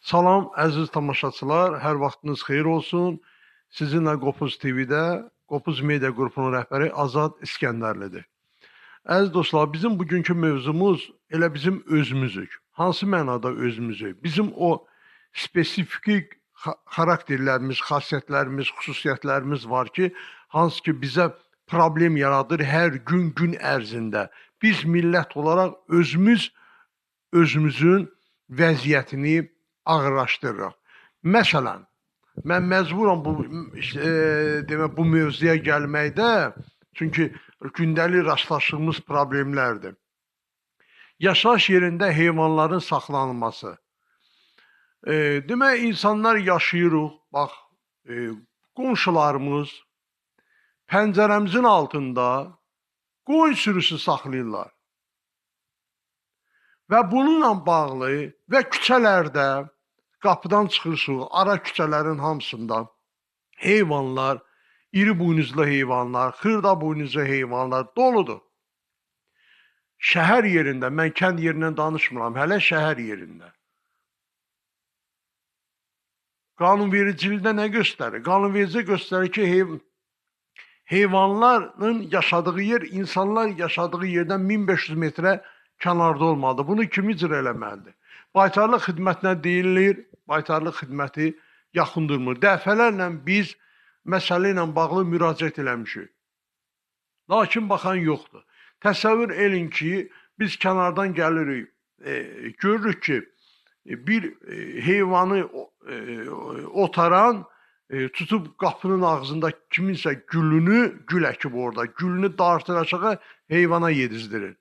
Salam əziz tamaşaçılar, hər vaxtınız xeyir olsun. Sizinlə Qopuz TV-də Qopuz Media Qrupunun rəhbəri Azad İskəndərlidir. Əziz dostlar, bizim bugünkü mövzumuz elə bizim özümüzük. Hansı mənada özümüzük? Bizim o spesifik xarakterlərimiz, xasiyyətlərimiz, xüsusiyyətlərimiz var ki, hansı ki bizə problem yaradır hər gün ərzində. Biz millət olaraq özümüzün vəziyyətini ağırlaşdırırıq. Məsələn, mən məcburam bu mövzuya gəlməkdə, çünki gündəlik rastlaşdığımız problemlərdir. Yaşayış yerində heyvanların saxlanılması. Demək, insanlar yaşayırıq, bax, qonşularımız pəncərəmizin altında qoyun sürüsü saxlayırlar. Və bununla bağlı və küçələrdə, qapıdan çıxırsınız, ara küçələrin hamısında heyvanlar, iri buynuzlu heyvanlar, xırda buynuzlu heyvanlar doludur. Şəhər yerində, mən kənd yerindən danışmıram, hələ şəhər yerində. Qanunvericilikdə nə göstərir? Qanunvericilik göstərir ki, heyvanların yaşadığı yer, insanlar yaşadığı yerdən 1500 metrə kənarda olmalıdır. Bunu kim icra eləməlidir? Baytarlıq xidmətinə deyilir, baytarlıq xidməti yaxındırmır. Dəfələrlə biz məsələ ilə bağlı müraciət eləmişik. Lakin baxan yoxdur. Təsəvvür edin ki, biz kənardan gəlirik, görürük ki, bir heyvanı otaran tutub qapının ağzında kiminsə gül əkib orada, gülünü dartır aşağı, heyvana yedizdirir.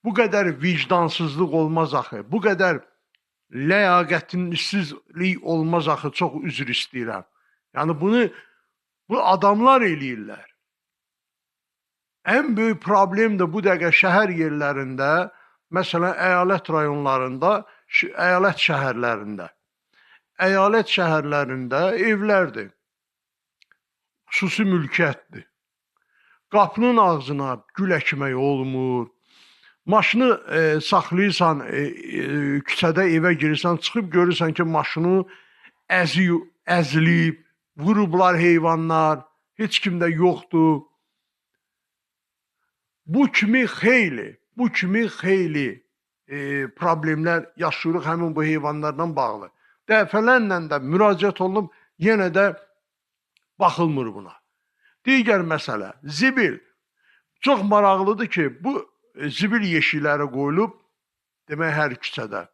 Bu qədər vicdansızlıq olmaz axı, bu qədər ləyaqətsizlik olmaz axı, çox üzr istəyirəm. Yəni bu adamlar eləyirlər. Ən böyük problem də bu dəqiqə şəhər yerlərində, məsələn, əyalət rayonlarında, əyalət şəhərlərində evlərdir, xüsusi mülkiyyətdir. Qapının ağzına gül əkmək olmur. Maşını saxlayırsan, küçədə evə girirsən, çıxıb görürsən ki, maşını əzilib, vurublar heyvanlar, heç kimdə yoxdur. Bu kimi xeyli problemlər yaşayırıq həmin bu heyvanlardan bağlı. Dəfələrlə də müraciət olunub, yenə də baxılmır buna. Digər məsələ, zibil. Çox maraqlıdır ki, bu zibil yeşikləri qoyulub, demək, hər küçədə.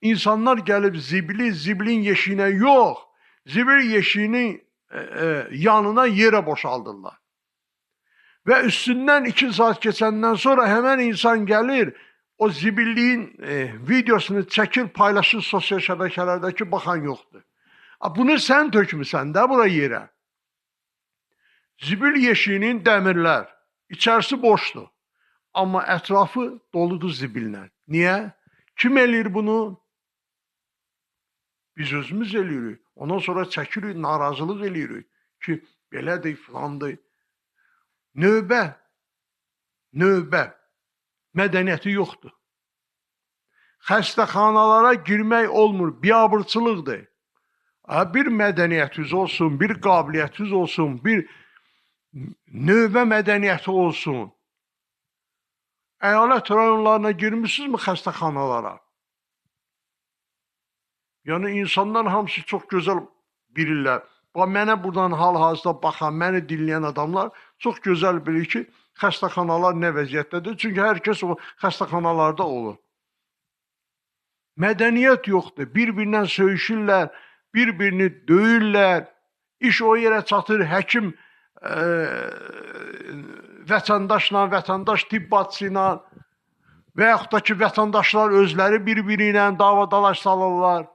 İnsanlar gəlib zibilin yeşiyinə yox, zibil yeşiyinin yanına yerə boşaldırlar. Və üstündən 2 saat keçəndən sonra həmən insan gəlir, o zibilliyin videosunu çəkir, paylaşır sosial şəbəkələrdəki, baxan yoxdur. Bunu sən tökmüsən də bura yerə. Zibil yeşiyinin dəmirlər, içərisi boşdur. Amma ətrafı doludur zibillə. Niyə? Kim eləyir bunu? Biz özümüz eləyirik. Ondan sonra çəkirik, narazılıq eləyirik ki, belədir, filandır. Növbə mədəniyyəti yoxdur. Xəstəxanalara girmək olmur, biabırçılıqdır. Bir mədəniyyətiniz olsun, bir qabiliyyətiniz olsun, bir növbə mədəniyyəti olsun. Əyalət rayonlarına girmişsinizmi xəstəxanalara? Yəni, insanlar hamısı çox gözəl bilirlər. Mənə buradan hal-hazırda baxan, məni dinləyən adamlar çox gözəl bilir ki, xəstəxanalar nə vəziyyətdədir. Çünki hər kəs o xəstəxanalarda olur. Mədəniyyət yoxdur. Bir-birindən söyüşürlər, bir-birini döyürlər. İş o yerə çatır, həkim vətəndaşla, vətəndaş tibb bacısı ilə və yaxud da ki, vətəndaşlar özləri bir-biri ilə dava-dalaş salırlar.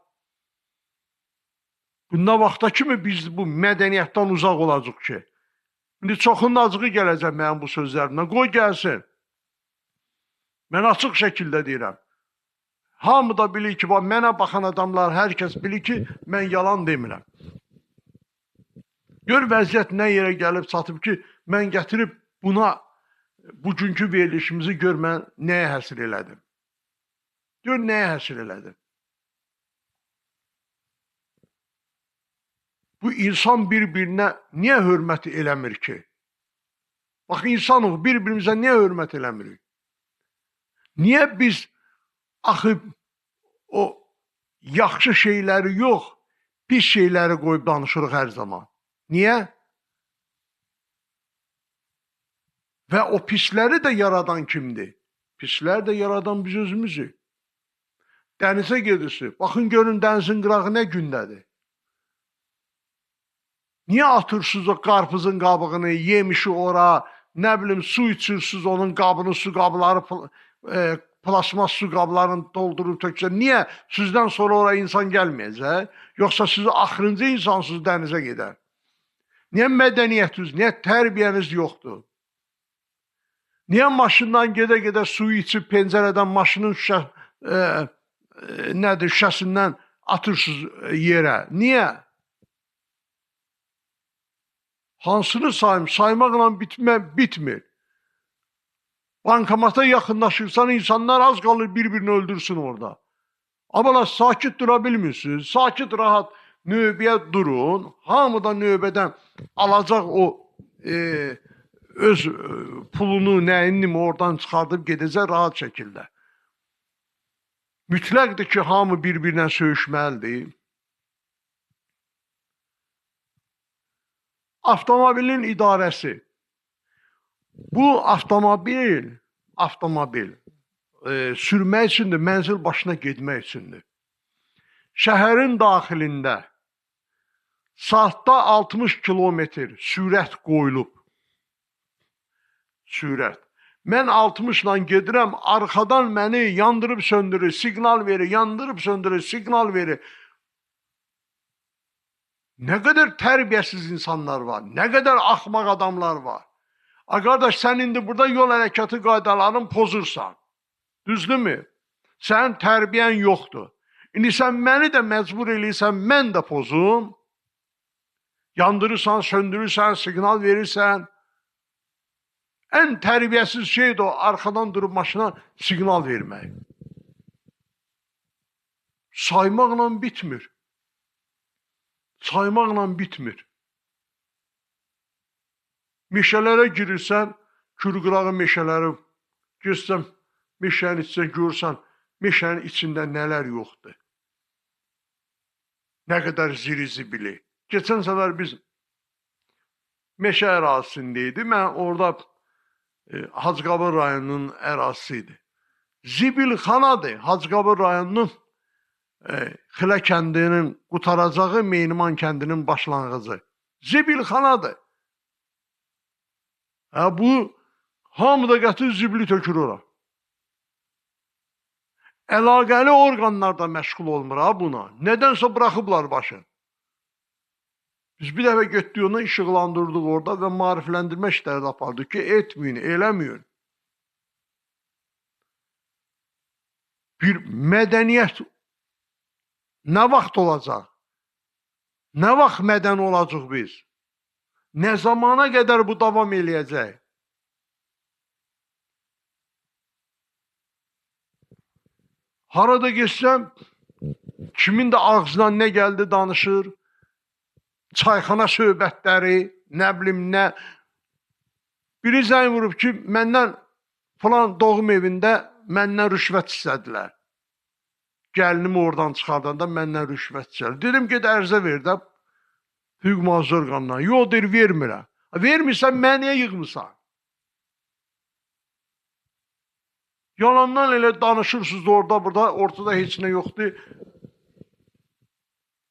Bundan vaxta kimi biz bu mədəniyyətdən uzaq olacaq ki. İndi çoxunun acığı gələcək mənim bu sözlərimdən. Qoy gəlsin. Mən açıq şəkildə deyirəm. Hamı da bilir ki, mənə baxan adamlar, hər kəs bilir ki, mən yalan demirəm. Gör vəziyyət nə yerə gəlib çatıb ki, mən gətirib buna, bugünkü verilişimizi gör mən nəyə həsr elədim. Gör nəyə həsr elədim. Bu insan bir-birinə niyə hörmət eləmir ki? Bax, insanıq, bir-birimizə niyə hörmət eləmirik? Niyə biz axı o yaxşı şeyləri yox, pis şeyləri qoyub danışırıq hər zaman? Niyə? Və o pisləri də yaradan kimdir? Pisləri də yaradan biz özümüzük. Dənizə gedirsiniz. Baxın, görün dənizin qırağı nə gündədir? Niyə atırsınız o qarpızın qabığını, yemişi ora, nə bilim, su içirsiniz, onun qabını, su qabları, plasmas su qablarını doldurub töksə, niyə? Sizdən sonra oraya insan gəlməyəcək? Yoxsa siz axırıncı insansınız dənizə gedər? Niyə mədəniyyətiniz, niyə tərbiyəniz yoxdur? Niyə maşından gedə-gedə suyu içib pəncərədən maşının şüşəsindən atırsınız yerə? Niyə? Hansını sayım? Saymaqla bitmir. Bankamata yaxınlaşırsan, insanlar az qalır bir-birini öldürsün orada. Amma sakit dura bilmirsiniz. Sakit, rahat növbəyə durun. Hamı da növbədən alacaq o öz pulunu, nəyini oradan çıxardıb gedəcək rahat şəkildə. Mütləqdir ki, hamı bir-birinə söyüşməlidir. Avtomobilin idarəsi. Bu avtomobil sürmək üçündür, mənzil başına getmək üçündür. Şəhərin daxilində saatda 60 kilometr sürət qoyulub. Sürət. Mən 60 ilə gedirəm, arxadan məni yandırıb söndürür, siqnal verir, yandırıb söndürür, siqnal verir. Nə qədər tərbiyəsiz insanlar var, nə qədər axmaq adamlar var. Qardaş, sən indi burada yol hərəkatı qaydalarını pozursan. Düzdürmü? Sənin tərbiyən yoxdur. İndi sən məni də məcbur eləyirsən, mən də pozum. Yandırırsan, söndürürsən, siqnal verirsən. Ən tərbiyəsiz şeydir o, arxadan durub maşına siqnal vermək. Saymaqla bitmir. Saymaqla bitmir. Meşələrə girirsən, kürqırağı meşələri girsən, meşənin içində görsən, meşənin içində nələr yoxdur. Nə qədər ziri-zibili. Keçən səfər biz meşə ərazisindeydik. Mən orada Hacıqabır rayonunun ərazisi idi. Zibilxanadır. Hacıqabır rayonunun Xilə kəndinin qutaracağı Meyniman kəndinin başlanğıcı. Zibilxanadır. Bu hamı da qətir zibili tökür ora. Əlaqəli orqanlar da məşğul olmur buna. Nədənsə bıraxıblar başın. Biz bir dəfə getdik onu işıqlandırdıq orada və maarifləndirmə işləri apardıq ki, etməyin, eləməyin. Bir mədəniyyət nə vaxt olacaq? Nə vaxt mədən olacaq biz? Nə zamana qədər bu davam eləyəcək? Harada geçsəm, kimin də ağzından nə gəldi danışır? Çayxana söhbətləri, nə bilim nə. Biri zəng vurub ki, məndən falan doğum evində məndən rüşvət istədilər. Gəlinimi oradan çıxardanda məndən rüşvət istədilər. Dedim, ged ərzə ver də hüquq mühafizə orqanına. Yox, deyir, vermirəm. Vermirsən, mən niyə yığmısan? Yalandan elə danışırsınız orada, burada, ortada heç nə yoxdur.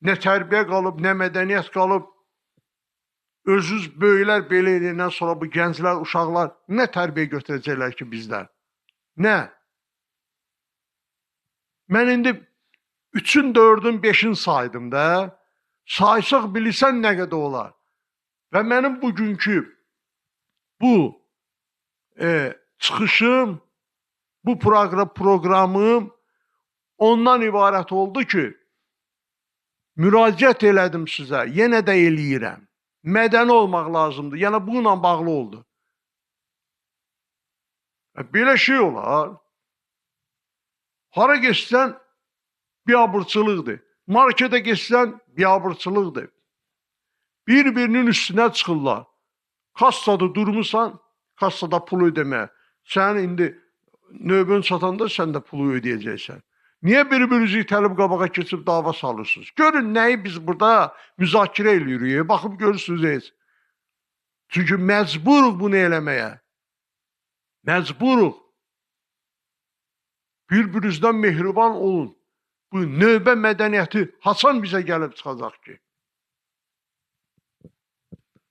Nə tərbiyə qalıb, nə mədəniyyət qalıb. Özünüz böyüklər belə edəndən sonra bu gənclər, uşaqlar nə tərbiyə götürəcəklər ki bizdən? Nə? Mən indi 3-ün, 4-ün, 5-in saydım da. Saysaq bilirsən nə qədər olar. Və mənim bugünkü bu çıxışım, bu proqramım ondan ibarət oldu ki, müraciət elədim sizə, yenə də eləyirəm. Mədəni olmaq lazımdır. Yəni, bununla bağlı oldu. Belə şey olar. Hara geçsən, biabırçılıqdır. Markete geçsən, biabırçılıqdır. Bir-birinin üstünə çıxırlar. Kassada durmusan, kassada pul ödəməyə. Sən indi növbən çatanda sən də pulu ödəyəcəksən. Niyə bir-birinizi itəlib qabağa keçib dava salırsınız? Görün nəyi biz burada müzakirə edirik. Baxıb görürsünüz heç. Çünki məcburuq bunu eləməyə. Məcburuq. Bir-birinizdən mehriban olun. Bu növbə mədəniyyəti haçan bizə gəlib çıxacaq ki?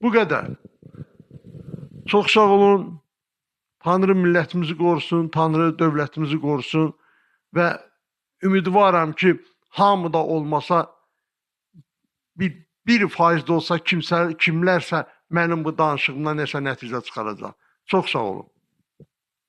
Bu qədər. Çox sağ olun. Tanrı millətimizi qorusun, Tanrı dövlətimizi qorusun və ümidvaram ki, hamıda olmasa, 1% də olsa kimlərsə mənim bu danışığımdan nəsə nəticə çıxaracaq. Çox sağ olun.